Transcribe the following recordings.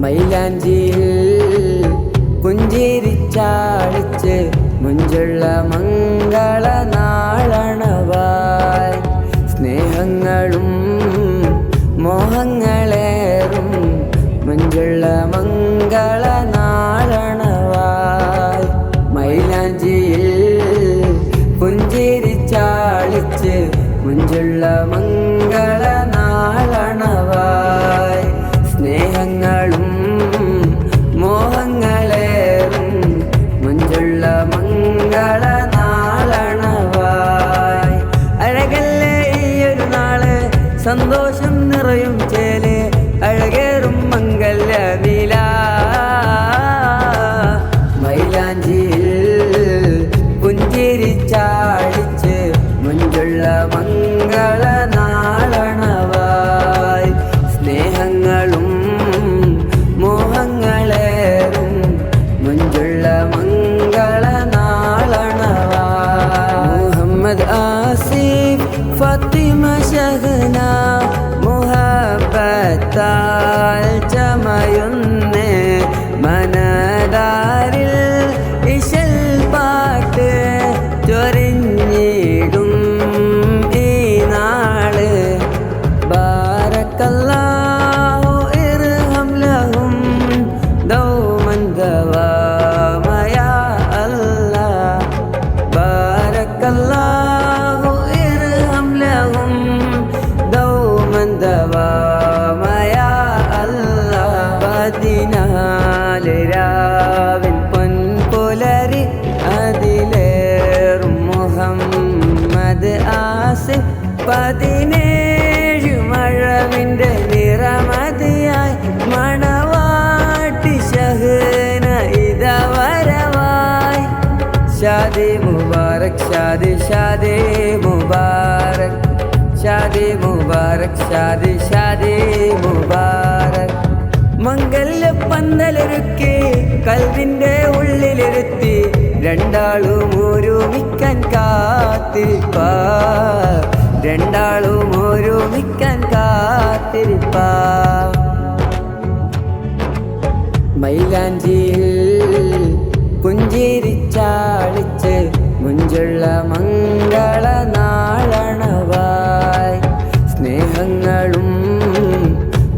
മൈലാഞ്ചിയിൽ പുഞ്ചിരിച്ചാളിച്ച് മുഞ്ചുള്ള മംഗള നാളണവായി സ്നേഹങ്ങളും മോഹങ്ങളേറും മുഞ്ചുള്ള മംഗള നാളണവായി മൈലാഞ്ചിയിൽ പുഞ്ചിരിച്ചാളിച്ച് മുഞ്ചുള്ള മംഗള നാളണവായി സ്നേഹങ്ങളും മോഹങ്ങളേറും മുഞ്ചുള്ള മംഗള നാളണവായി അഴകല്ലേ ഈയൊരു നാള് സന്തോഷം നിറയും ചേല് അഴകേറും മംഗല്യനില മൈലാഞ്ചിയിൽ പുഞ്ചിരിച്ചാടിച്ച് മുഞ്ചുള്ള മംഗള നാളണവായി സ്നേഹങ്ങളും മോഹങ്ങളേറും മുഞ്ചുള്ള മംഗള നാളണവായി മുഹമ്മദ് ആസിഫ് ഫാത്തിമ ഷഹന മുഹബ്ബത്താൽ ചമയുന്നേ മനതാരിൽ ഇശൽ പാട്ട് ചൊരിഞ്ഞിടും ഈ നാള് ബാരക്കല്ലാഹു ഇർഹം ലഹും ദൗമൻ ദവാമ യാ അല്ലാഹ് ബാരക്കല്ലാഹു ഇർഹം ലഹും ദൗമൻ ദവാമ യാ അല്ലാഹ് പതിനാല് രാവിൻ പൊൻപുലരി അതിലേറും മുഹമ്മദ് ആസിഫ് 17 മഴവിൻ്റെ നിറമതിയായി മണവാട്ടി ഷഹന ഇതവരവായി ഷാദി മുബാരക് ഷാദി ഷാദി മുബാരക് ഷാദി മുബാരക് ഷാദി ഷാദി മുബാരക് മംഗല്യ പന്തലൊരുക്കി കൽവിൻ്റെ ഉള്ളിലിരുത്തി രണ്ടാളും ഒരുമിക്കാൻ കാത്തിരിപ്പ രണ്ടാളും ഒരുമിക്കാൻ കാത്തിരിപ്പ മൈലാഞ്ചിയിൽ പുഞ്ചിരിച്ചാളിച്ച് മുഞ്ചുള്ള മംഗള നാളണവായി സ്നേഹങ്ങളും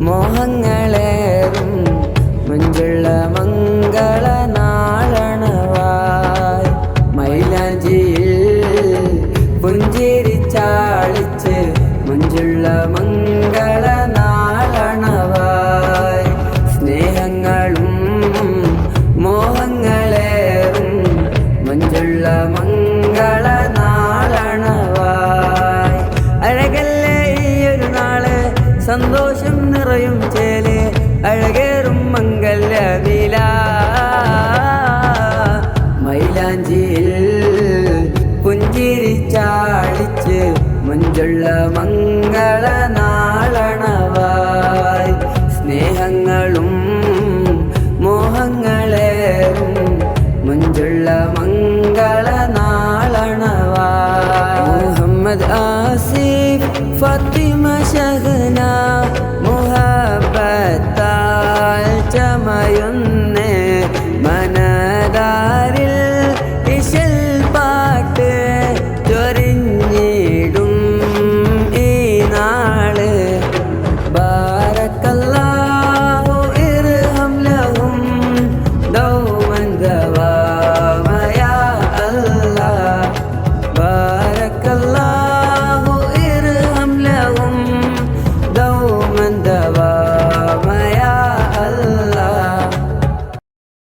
മോഹങ്ങളേറും മുഞ്ചുള്ള മംഗള നാളണവായി മൈലാഞ്ചിയിൽ പുഞ്ചിരിച്ചാളിച്ച് മുഞ്ചുള്ള മംഗള നാളണവായി സ്നേഹങ്ങളും മോഹങ്ങളേറും മുഞ്ചുള്ള മംഗള നാളണവായി അഴകല്ലേ ഈയൊരു നാള് സന്തോഷം നിറയും ചേല് അഴകേ